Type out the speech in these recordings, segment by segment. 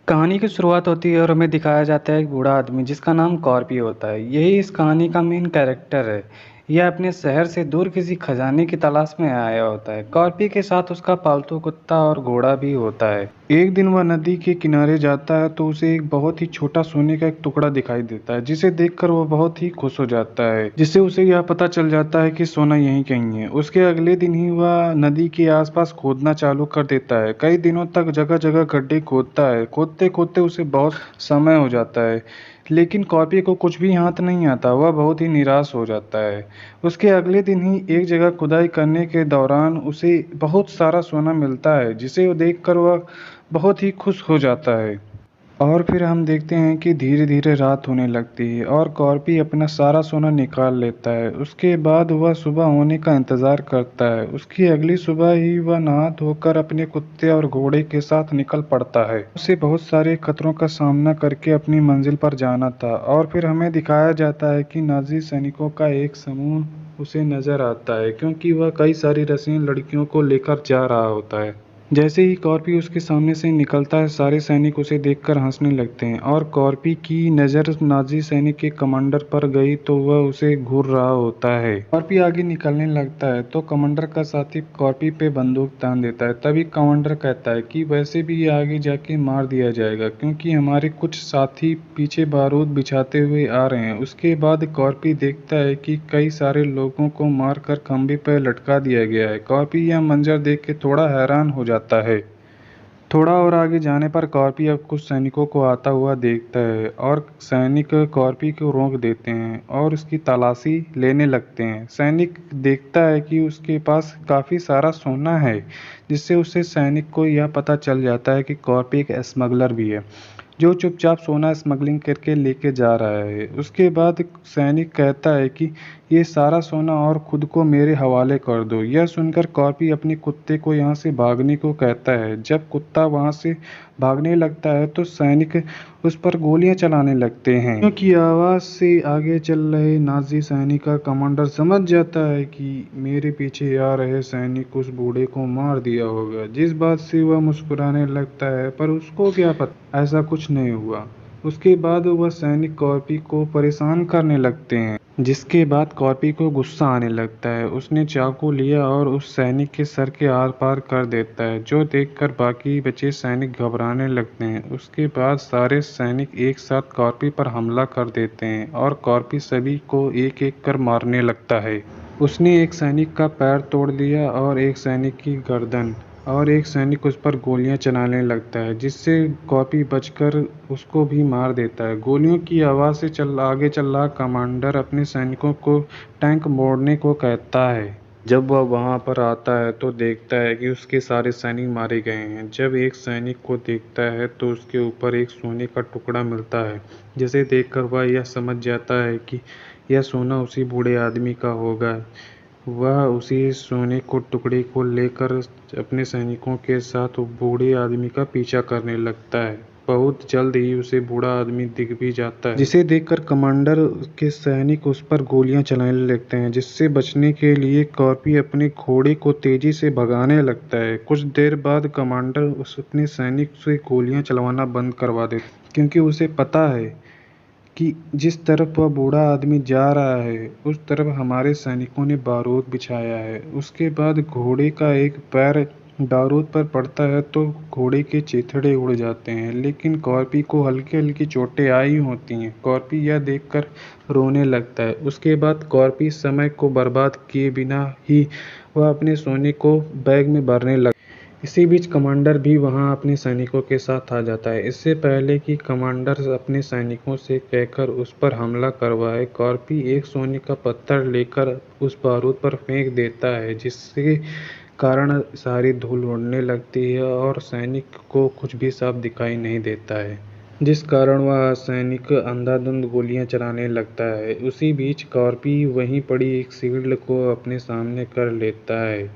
कहानी की शुरुआत होती है और हमें दिखाया जाता है एक बूढ़ा आदमी जिसका नाम कॉर्पी होता है। यही इस कहानी का मेन कैरेक्टर है। यह अपने शहर से दूर किसी खजाने की तलाश में आया होता है। कॉर्पी के साथ उसका पालतू कुत्ता और घोड़ा भी होता है। एक दिन वह नदी के किनारे जाता है तो उसे एक बहुत ही छोटा सोने का एक टुकड़ा दिखाई देता है, जिसे देखकर वह बहुत ही खुश हो जाता है। जिससे उसे यह पता चल जाता है कि सोना यहीं कहीं है। उसके अगले दिन ही वह नदी के आसपास खोदना चालू कर देता है। कई दिनों तक जगह जगह गड्ढे खोदता है। खोदते खोदते उसे बहुत समय हो जाता है, लेकिन कॉपी को कुछ भी हाथ नहीं आता। वह बहुत ही निराश हो जाता है। उसके अगले दिन ही एक जगह खुदाई करने के दौरान उसे बहुत सारा सोना मिलता है, जिसे देखकर वह बहुत ही खुश हो जाता है। और फिर हम देखते हैं कि धीरे धीरे रात होने लगती है और कॉर्पी अपना सारा सोना निकाल लेता है। उसके बाद वह सुबह होने का इंतजार करता है। उसकी अगली सुबह ही वह नहा धोकर अपने कुत्ते और घोड़े के साथ निकल पड़ता है। उसे बहुत सारे खतरों का सामना करके अपनी मंजिल पर जाना था। और फिर हमें दिखाया जाता है कि नाजी सैनिकों का एक समूह उसे नजर आता है, क्योंकि वह कई सारी रसीन लड़कियों को लेकर जा रहा होता है। जैसे ही कॉर्पी उसके सामने से निकलता है, सारे सैनिक उसे देखकर हंसने लगते हैं और कॉर्पी की नज़र नाजी सैनिक के कमांडर पर गई तो वह उसे घूर रहा होता है। कॉर्पी आगे निकलने लगता है तो कमांडर का साथी कॉर्पी पे बंदूक तान देता है। तभी कमांडर कहता है कि वैसे भी ये आगे जाके मार दिया जाएगा, क्योंकि हमारे कुछ साथी पीछे बारूद बिछाते हुए आ रहे हैं। उसके बाद कॉर्पी देखता है कि कई सारे लोगों को मारकर खंभे पर लटका दिया गया है। कॉर्पी यह मंजर देख के थोड़ा हैरान हो जाता है। थोड़ा और आगे जाने पर कॉर्पी अब कुछ सैनिकों को आता हुआ देखता है और सैनिक कॉर्पी को रोक देते हैं और उसकी तलाशी लेने लगते हैं। सैनिक देखता है कि उसके पास काफ़ी सारा सोना है, जिससे उसे सैनिक को यह पता चल जाता है कि कॉर्पी एक स्मगलर भी है, जो चुपचाप सोना स्मगलिंग करके लेके जा रहा है। उसके बाद सैनिक कहता है कि ये सारा सोना और खुद को मेरे हवाले कर दो। यह सुनकर कॉर्पी अपने कुत्ते को यहाँ से भागने को कहता है। जब कुत्ता वहाँ से भागने लगता है तो सैनिक उस पर गोलियां चलाने लगते हैं। गोलियों की आवाज़ से आगे चल रहे नाजी सैनिक का कमांडर समझ जाता है कि मेरे पीछे आ रहे सैनिक उस बूढ़े को मार दिया होगा। जिस बात से वह मुस्कुराने लगता है, पर उसको क्या पता ऐसा कुछ नहीं हुआ। उसके बाद वह सैनिक कॉर्पी को परेशान करने लगते हैं, जिसके बाद कॉर्पी को गुस्सा आने लगता है। उसने चाकू लिया और उस सैनिक के सर के आर पार कर देता है, जो देखकर बाकी बचे सैनिक घबराने लगते हैं। उसके बाद सारे सैनिक एक साथ कॉर्पी पर हमला कर देते हैं और कॉर्पी सभी को एक एक कर मारने लगता है। उसने एक सैनिक का पैर तोड़ दिया और एक सैनिक की गर्दन, और एक सैनिक उस पर गोलियां चलाने लगता है, जिससे कॉपी बचकर उसको भी मार देता है। गोलियों की आवाज़ से आगे चल रहा कमांडर अपने सैनिकों को टैंक मोड़ने को कहता है। जब वह वहां पर आता है तो देखता है कि उसके सारे सैनिक मारे गए हैं। जब एक सैनिक को देखता है तो उसके ऊपर एक सोने का टुकड़ा मिलता है, जिसे देखकर वह यह समझ जाता है कि यह सोना उसी बूढ़े आदमी का होगा। वह उसी सोने को टुकड़े को लेकर अपने सैनिकों के साथ बूढ़े आदमी का पीछा करने लगता है। बहुत जल्द ही उसे बूढ़ा आदमी दिख भी जाता है, जिसे देखकर कमांडर के सैनिक उस पर गोलियां चलाने लगते हैं। जिससे बचने के लिए कॉर्पी अपने घोड़े को तेजी से भगाने लगता है। कुछ देर बाद कमांडर अपने सैनिक से गोलियां चलवाना बंद करवा देता, क्योंकि उसे पता है कि जिस तरफ वह बूढ़ा आदमी जा रहा है उस तरफ हमारे सैनिकों ने बारूद बिछाया है। उसके बाद घोड़े का एक पैर बारूद पर पड़ता है तो घोड़े के चीथड़े उड़ जाते हैं, लेकिन कॉर्पी को हल्की हल्की चोटें आई होती हैं। कॉर्पी यह देखकर रोने लगता है। उसके बाद कॉर्पी समय को बर्बाद किए बिना ही वह अपने सोने को बैग में भरने लगता है। इसी बीच कमांडर भी वहां अपने सैनिकों के साथ आ जाता है। इससे पहले कि कमांडर अपने सैनिकों से कहकर उस पर हमला करवाए, कॉर्पी एक सोने का पत्थर लेकर उस बारूद पर फेंक देता है, जिसके कारण सारी धूल उड़ने लगती है और सैनिक को कुछ भी साफ दिखाई नहीं देता है, जिस कारण वह सैनिक अंधाधुंध गोलियां चलाने लगता है। उसी बीच कॉर्पी वहीं पड़ी एक शील्ड को अपने सामने कर लेता है।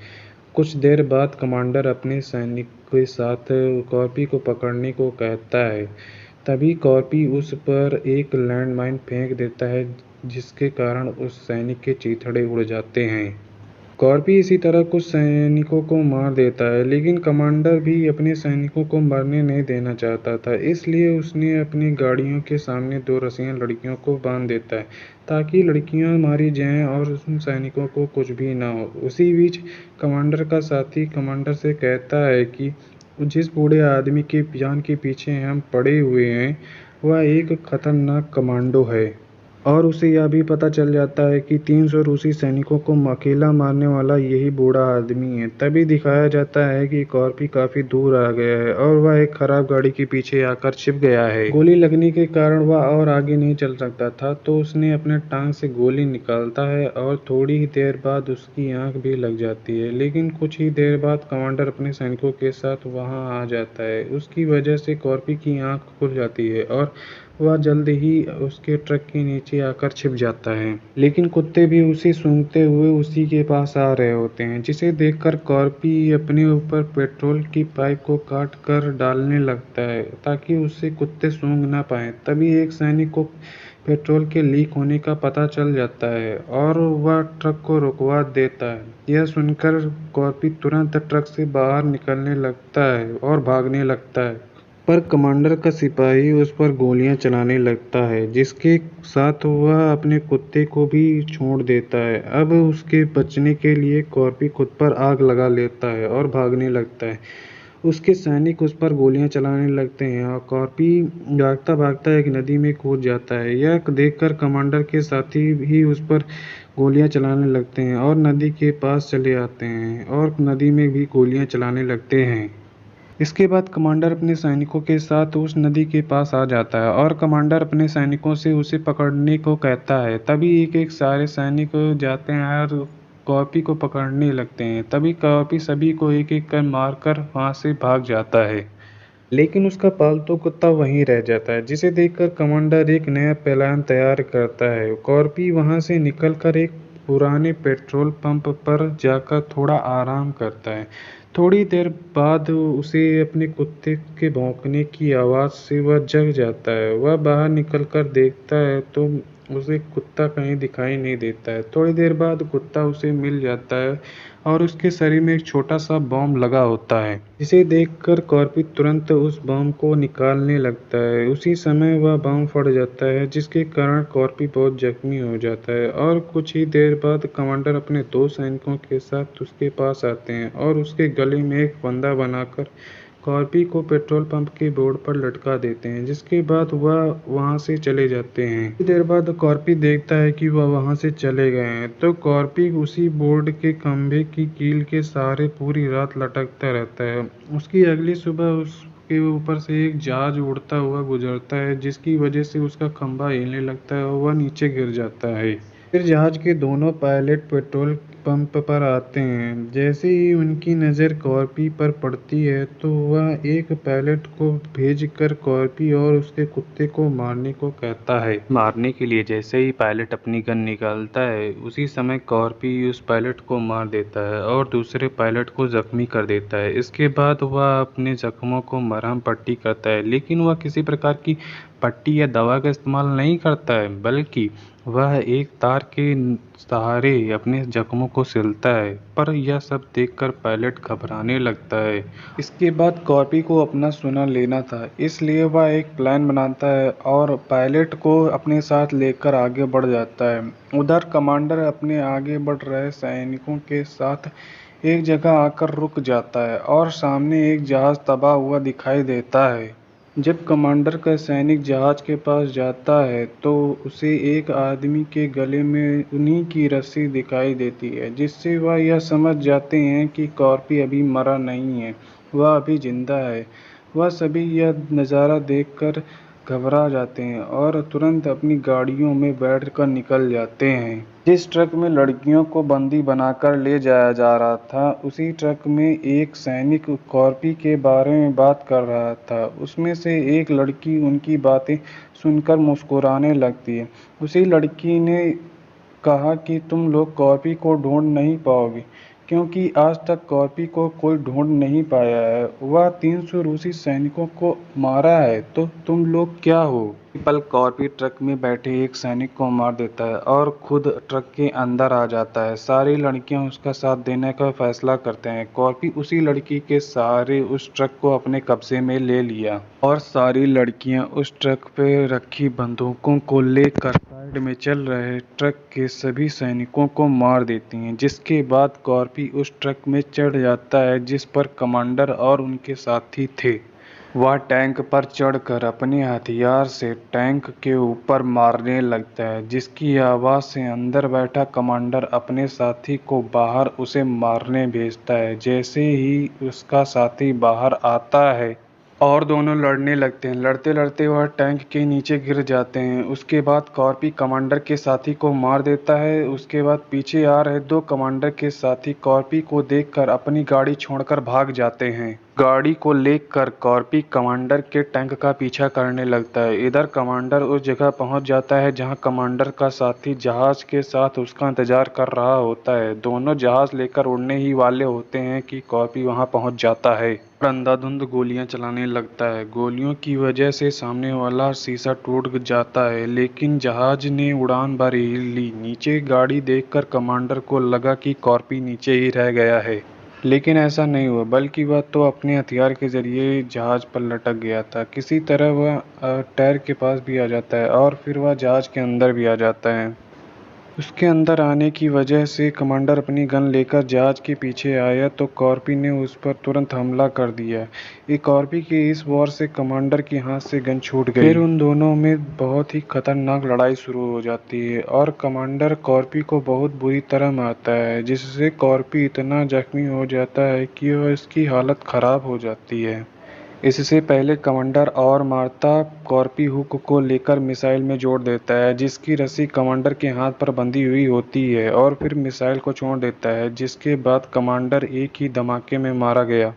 कुछ देर बाद कमांडर अपने सैनिक के साथ कॉर्पी को पकड़ने को कहता है। तभी कॉर्पी उस पर एक लैंडमाइन फेंक देता है, जिसके कारण उस सैनिक के चीथड़े उड़ जाते हैं। कॉर्पी इसी तरह कुछ सैनिकों को मार देता है, लेकिन कमांडर भी अपने सैनिकों को मरने नहीं देना चाहता था, इसलिए उसने अपनी गाड़ियों के सामने दो रस्सियां लड़कियों को बांध देता है ताकि लड़कियां मारी जाएं और उन सैनिकों को कुछ भी ना हो। उसी बीच कमांडर का साथी कमांडर से कहता है कि जिस बूढ़े आदमी के जान के पीछे हम पड़े हुए हैं वह एक खतरनाक कमांडो है, और उसे यह भी पता चल जाता है कि 300 रूसी सैनिकों को अकेला मारने वाला यही बूढ़ा आदमी है। तभी दिखाया जाता है कि कॉर्पी काफी दूर आ गया है और वह एक खराब गाड़ी के पीछे आकर छिप गया है। गोली लगने के कारण वह और आगे नहीं चल सकता था, तो उसने अपने टांग से गोली निकालता है और थोड़ी ही देर बाद उसकी आंख भी लग जाती है। लेकिन कुछ ही देर बाद कमांडर अपने सैनिकों के साथ वहां आ जाता है। उसकी वजह से कॉर्पी की आंख खुल जाती है और वह जल्द ही उसके ट्रक के नीचे आकर छिप जाता है। लेकिन कुत्ते भी उसे सूंघते हुए उसी के पास आ रहे होते हैं, जिसे देखकर कॉर्पी अपने ऊपर पेट्रोल की पाइप को काट कर डालने लगता है ताकि उसे कुत्ते सूंघ ना पाए। तभी एक सैनिक को पेट्रोल के लीक होने का पता चल जाता है और वह ट्रक को रुकवा देता है। यह सुनकर कॉर्पी तुरंत ट्रक से बाहर निकलने लगता है और भागने लगता है, पर कमांडर का सिपाही उस पर गोलियां चलाने लगता है, जिसके साथ वह अपने कुत्ते को भी छोड़ देता है। अब उसके बचने के लिए कॉर्पी खुद पर आग लगा लेता है और भागने लगता है। उसके सैनिक उस पर गोलियां चलाने लगते हैं और कॉर्पी भागता भागता एक नदी में कूद जाता है। यह देखकर कमांडर के साथी भी उस पर गोलियां चलाने लगते हैं और नदी के पास चले आते हैं और नदी में भी गोलियां चलाने लगते हैं। इसके बाद कमांडर अपने सैनिकों के साथ उस नदी के पास आ जाता है और कमांडर अपने सैनिकों से उसे पकड़ने को कहता है। तभी एक एक सारे सैनिक जाते हैं और कॉर्पी को पकड़ने लगते हैं। तभी कॉर्पी सभी को एक एक कर मारकर वहां से भाग जाता है, लेकिन उसका पालतू कुत्ता वहीं रह जाता है, जिसे देखकर कमांडर एक नया प्लान तैयार करता है। कॉर्पी वहां से निकलकर एक पुराने पेट्रोल पंप पर जाकर थोड़ा आराम करता है। थोड़ी देर बाद उसे अपने कुत्ते के भौंकने की आवाज़ से वह जग जाता है। वह बाहर निकलकर देखता है तो उसे कुत्ता कहीं दिखाई नहीं देता है। थोड़ी देर बाद कुत्ता उसे मिल जाता है और उसके शरीर में एक छोटा सा बॉम्ब लगा होता है, जिसे देखकर कॉर्पी तुरंत उस बॉम्ब को निकालने लगता है। उसी समय वह बॉम्ब फट जाता है, जिसके कारण कॉर्पी बहुत जख्मी हो जाता है और कुछ ही देर बाद कमांडर अपने दो सैनिकों के साथ उसके पास आते हैं और उसके गले में एक फंदा बनाकर कॉर्पी को पेट्रोल पंप के बोर्ड पर लटका देते हैं, जिसके बाद वह वहां से चले जाते हैं। कुछ देर बाद कॉर्पी देखता है कि वह वहां से चले गए हैं, तो कॉर्पी उसी बोर्ड के खंभे की कील के सहारे पूरी रात लटकता रहता है। उसकी अगली सुबह उसके ऊपर से एक जहाज उड़ता हुआ गुजरता है, जिसकी वजह से उसका खंभा हिलने लगता है और वह नीचे गिर जाता है। फिर जहाज के दोनों पायलट पेट्रोल पंप पर आते हैं। जैसे ही उनकी नज़र कॉर्पी पर पड़ती है तो वह एक पायलट को भेजकर कॉर्पी और उसके कुत्ते को मारने को कहता है। मारने के लिए जैसे ही पायलट अपनी गन निकालता है, उसी समय कॉर्पी उस पायलट को मार देता है और दूसरे पायलट को जख्मी कर देता है। इसके बाद वह अपने जख्मों को मरहम पट्टी करता है, लेकिन वह किसी प्रकार की पट्टी या दवा का इस्तेमाल नहीं करता है, बल्कि वह एक तार के सहारे अपने जख्मों को सिलता है। पर यह सब देखकर पायलट घबराने लगता है। इसके बाद कॉर्पी को अपना सुना लेना था, इसलिए वह एक प्लान बनाता है और पायलट को अपने साथ लेकर आगे बढ़ जाता है। उधर कमांडर अपने आगे बढ़ रहे सैनिकों के साथ एक जगह आकर रुक जाता है और सामने एक जहाज तबाह हुआ दिखाई देता है। जब कमांडर का सैनिक जहाज के पास जाता है तो उसे एक आदमी के गले में उन्हीं की रस्सी दिखाई देती है, जिससे वह यह समझ जाते हैं कि कॉर्पी अभी मरा नहीं है, वह अभी जिंदा है। वह सभी यह नज़ारा देखकर घबरा जाते हैं और तुरंत अपनी गाड़ियों में बैठकर निकल जाते हैं। जिस ट्रक में लड़कियों को बंदी बनाकर ले जाया जा रहा था, उसी ट्रक में एक सैनिक कॉर्पी के बारे में बात कर रहा था। उसमें से एक लड़की उनकी बातें सुनकर मुस्कुराने लगती है। उसी लड़की ने कहा कि तुम लोग कॉर्पी को ढूंढ नहीं पाओगे, क्योंकि आज तक कॉर्पी को कोई ढूंढ नहीं पाया है। वह 300 रूसी सैनिकों को मारा है, तो तुम लोग क्या हो? पल कॉर्पी ट्रक में बैठे एक सैनिक को मार देता है और खुद ट्रक के अंदर आ जाता है। सारी लड़कियां उसका साथ देने का फैसला करते हैं। कॉर्पी उसी लड़की के सहारे उस ट्रक को अपने कब्जे में ले लिया और सारी लड़कियां उस ट्रक पे रखी बंदूकों को लेकर साइड में चल रहे ट्रक के सभी सैनिकों को मार देती हैं। जिसके बाद कॉर्पी उस ट्रक में चढ़ जाता है जिस पर कमांडर और उनके साथी थे। वह टैंक पर चढ़कर अपने हथियार से टैंक के ऊपर मारने लगता है, जिसकी आवाज़ से अंदर बैठा कमांडर अपने साथी को बाहर उसे मारने भेजता है। जैसे ही उसका साथी बाहर आता है और दोनों लड़ने लगते हैं। लड़ते लड़ते वह टैंक के नीचे गिर जाते हैं। उसके बाद कॉर्पी कमांडर के साथी को मार देता है। उसके बाद पीछे आ रहे दो कमांडर के साथी कॉर्पी को देखकर अपनी गाड़ी छोड़कर भाग जाते हैं। गाड़ी को लेकर कॉर्पी कमांडर के टैंक का पीछा करने लगता है। इधर कमांडर उस जगह पहुंच जाता है जहां कमांडर का साथी जहाज के साथ उसका इंतजार कर रहा होता है। दोनों जहाज लेकर उड़ने ही वाले होते हैं कि कॉर्पी वहां पहुंच जाता है और अंधाधुंध गोलियां चलाने लगता है। गोलियों की वजह से सामने वाला शीशा टूट जाता है, लेकिन जहाज ने उड़ान भर ही ली। नीचे गाड़ी देखकर कमांडर को लगा कि कॉर्पी नीचे ही रह गया है, लेकिन ऐसा नहीं हुआ, बल्कि वह तो अपने हथियार के जरिए जहाज पर लटक गया था। किसी तरह वह टायर के पास भी आ जाता है और फिर वह जहाज के अंदर भी आ जाता है। उसके अंदर आने की वजह से कमांडर अपनी गन लेकर जहाज के पीछे आया तो कॉर्पी ने उस पर तुरंत हमला कर दिया। कॉर्पी की इस वार से कमांडर के हाथ से गन छूट गई। फिर उन दोनों में बहुत ही खतरनाक लड़ाई शुरू हो जाती है और कमांडर कॉर्पी को बहुत बुरी तरह मारता है, जिससे कॉर्पी इतना जख्मी हो जाता है कि वह इसकी हालत खराब हो जाती है। इससे पहले कमांडर और मार्ता कॉर्पी हुक को लेकर मिसाइल में जोड़ देता है, जिसकी रस्सी कमांडर के हाथ पर बंधी हुई होती है और फिर मिसाइल को छोड़ देता है, जिसके बाद कमांडर एक ही धमाके में मारा गया।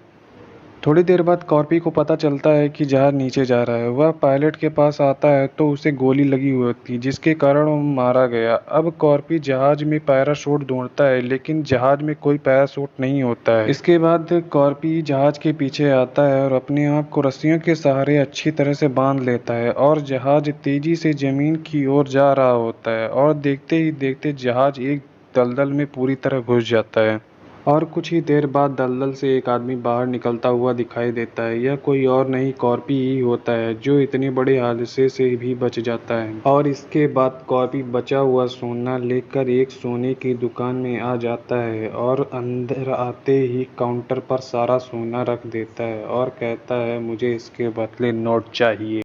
थोड़ी देर बाद कॉर्पी को पता चलता है कि जहाज नीचे जा रहा है। वह पायलट के पास आता है तो उसे गोली लगी हुई होती है, जिसके कारण वो मारा गया। अब कॉर्पी जहाज में पैराशूट ढूंढता है, लेकिन जहाज में कोई पैराशूट नहीं होता है। इसके बाद कॉर्पी जहाज के पीछे आता है और अपने आप को रस्सियों के सहारे अच्छी तरह से बांध लेता है और जहाज तेजी से जमीन की ओर जा रहा होता है और देखते ही देखते जहाज एक दलदल में पूरी तरह घुस जाता है और कुछ ही देर बाद दलदल से एक आदमी बाहर निकलता हुआ दिखाई देता है। यह कोई और नहीं कॉर्पी ही होता है, जो इतने बड़े हादसे से भी बच जाता है। और इसके बाद कॉर्पी बचा हुआ सोना लेकर एक सोने की दुकान में आ जाता है और अंदर आते ही काउंटर पर सारा सोना रख देता है और कहता है, मुझे इसके बदले नोट चाहिए।